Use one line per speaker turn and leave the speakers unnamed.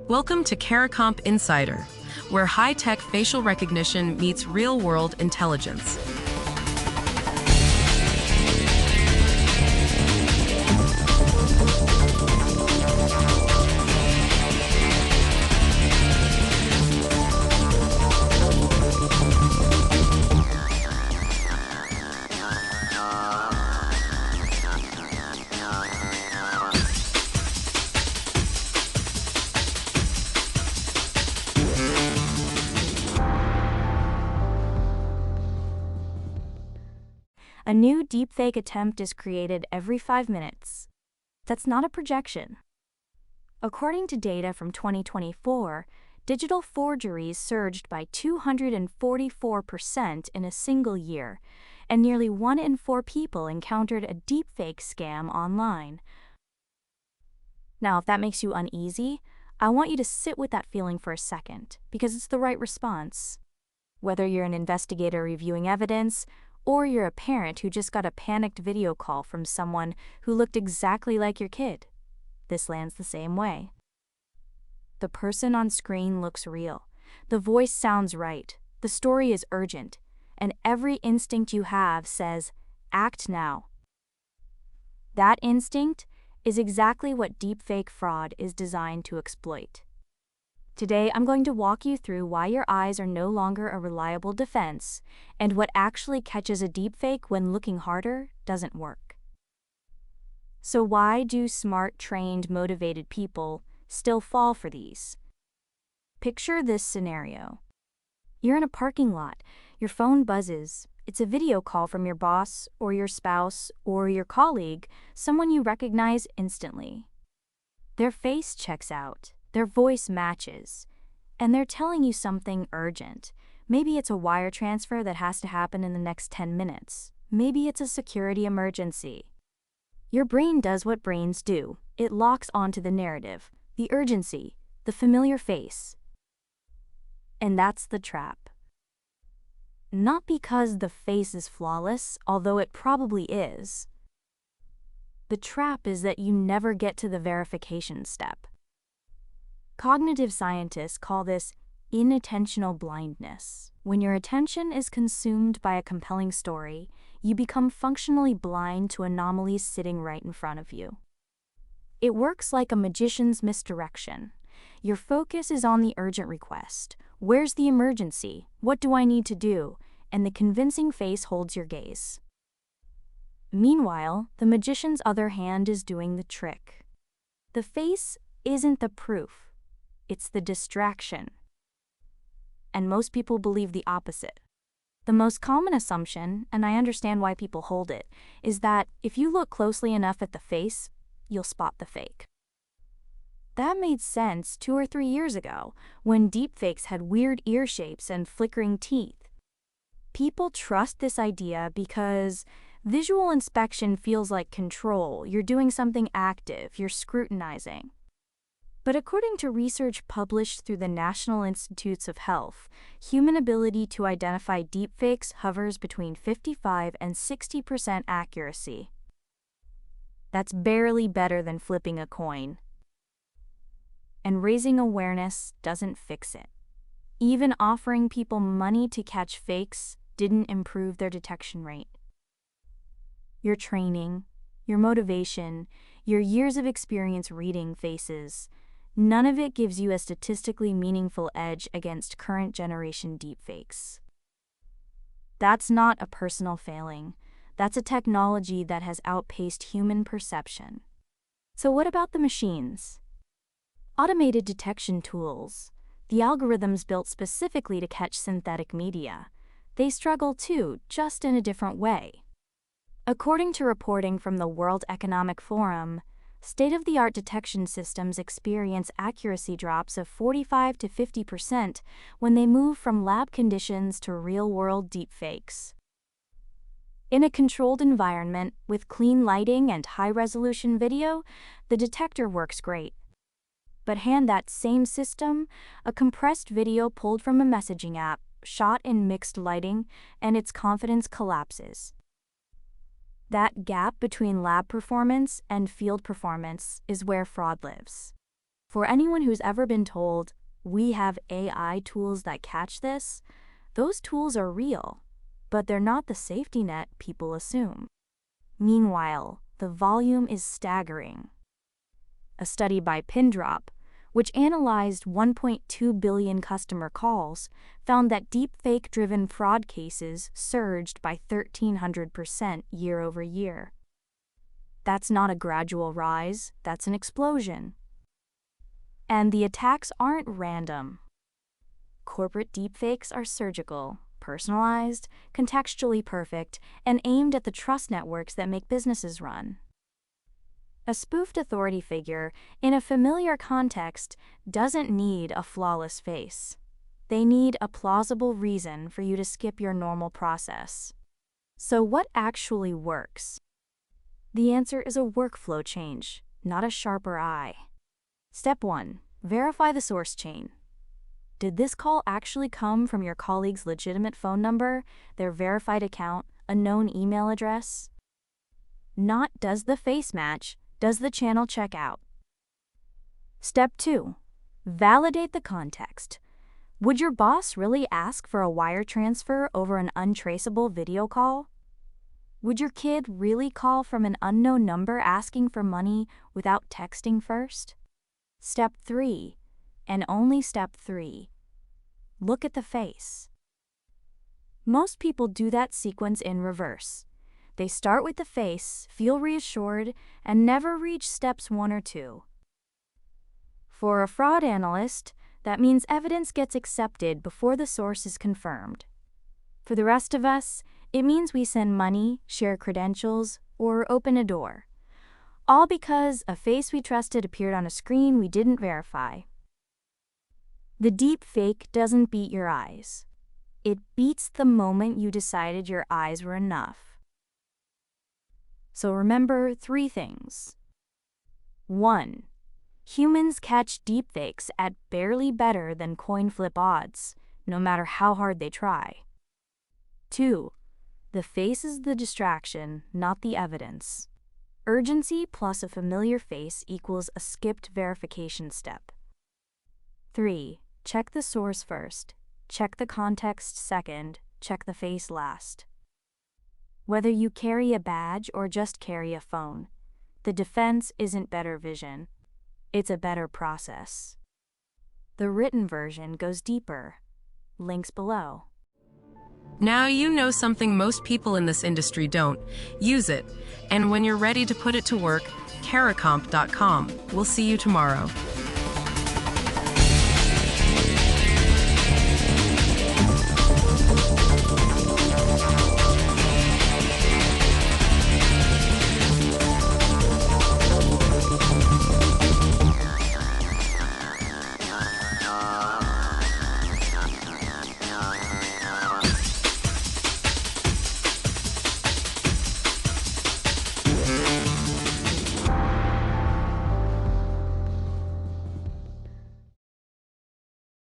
Welcome to CARICOMP Insider, where high-tech facial recognition meets real-world intelligence.
A new deepfake attempt is created every 5 minutes. That's not a projection. According to data from 2024, digital forgeries surged by 244% in a single year, and nearly 1 in 4 people encountered a deepfake scam online. Now, if that makes you uneasy, I want you to sit with that feeling for a second, because it's the right response. Whether you're an investigator reviewing evidence, or you're a parent who just got a panicked video call from someone who looked exactly like your kid, this lands the same way. The person on screen looks real. The voice sounds right. The story is urgent. And every instinct you have says, act now. That instinct is exactly what deepfake fraud is designed to exploit. Today, I'm going to walk you through why your eyes are no longer a reliable defense and what actually catches a deepfake when looking harder doesn't work. So why do smart, trained, motivated people still fall for these? Picture this scenario. You're in a parking lot, your phone buzzes, it's a video call from your boss or your spouse or your colleague, someone you recognize instantly. Their face checks out. Their voice matches, and they're telling you something urgent. Maybe it's a wire transfer that has to happen in the next 10 minutes. Maybe it's a security emergency. Your brain does what brains do. It locks onto the narrative, the urgency, the familiar face. And that's the trap. Not because the face is flawless, although it probably is. The trap is that you never get to the verification step. Cognitive scientists call this inattentional blindness. When your attention is consumed by a compelling story, you become functionally blind to anomalies sitting right in front of you. It works like a magician's misdirection. Your focus is on the urgent request. Where's the emergency? What do I need to do? And the convincing face holds your gaze. Meanwhile, the magician's other hand is doing the trick. The face isn't the proof. It's the distraction. And most people believe the opposite. The most common assumption, and I understand why people hold it, is that if you look closely enough at the face, you'll spot the fake. That made sense 2 or 3 years ago, when deepfakes had weird ear shapes and flickering teeth. People trust this idea because visual inspection feels like control. You're doing something active, you're scrutinizing. But according to research published through the National Institutes of Health, human ability to identify deepfakes hovers between 55% and 60% accuracy. That's barely better than flipping a coin. And raising awareness doesn't fix it. Even offering people money to catch fakes didn't improve their detection rate. Your training, your motivation, your years of experience reading faces, none of it gives you a statistically meaningful edge against current generation deepfakes. That's not a personal failing. That's a technology that has outpaced human perception. So what about the machines? Automated detection tools, the algorithms built specifically to catch synthetic media, they struggle too, just in a different way. According to reporting from the World Economic Forum, state-of-the-art detection systems experience accuracy drops of 45% to 50% when they move from lab conditions to real-world deepfakes. In a controlled environment with clean lighting and high-resolution video, the detector works great. But hand that same system a compressed video pulled from a messaging app, shot in mixed lighting, and its confidence collapses. That gap between lab performance and field performance is where fraud lives. For anyone who's ever been told, we have AI tools that catch this, those tools are real, but they're not the safety net people assume. Meanwhile, the volume is staggering. A study by Pindrop, which analyzed 1.2 billion customer calls, found that deepfake-driven fraud cases surged by 1,300% year over year. That's not a gradual rise, that's an explosion. And the attacks aren't random. Corporate deepfakes are surgical, personalized, contextually perfect, and aimed at the trust networks that make businesses run. A spoofed authority figure, in a familiar context, doesn't need a flawless face. They need a plausible reason for you to skip your normal process. So what actually works? The answer is a workflow change, not a sharper eye. Step 1. Verify the source chain. Did this call actually come from your colleague's legitimate phone number, their verified account, a known email address? Not does the face match, does the channel check out? Step 2. Validate the context. Would your boss really ask for a wire transfer over an untraceable video call? Would your kid really call from an unknown number asking for money without texting first? Step 3, and only step 3. Look at the face. Most people do that sequence in reverse. They start with the face, feel reassured, and never reach steps 1 or 2. For a fraud analyst, that means evidence gets accepted before the source is confirmed. For the rest of us, it means we send money, share credentials, or open a door. All because a face we trusted appeared on a screen we didn't verify. The deep fake doesn't beat your eyes. It beats the moment you decided your eyes were enough. So remember 3 things. 1. Humans catch deepfakes at barely better than coin flip odds, no matter how hard they try. 2. The face is the distraction, not the evidence. Urgency plus a familiar face equals a skipped verification step. 3. Check the source first. Check the context second. Check the face last. Whether you carry a badge or just carry a phone, the defense isn't better vision. It's a better process. The written version goes deeper. Links below.
Now you know something most people in this industry don't. Use it. And when you're ready to put it to work, caracomp.com. We'll see you tomorrow.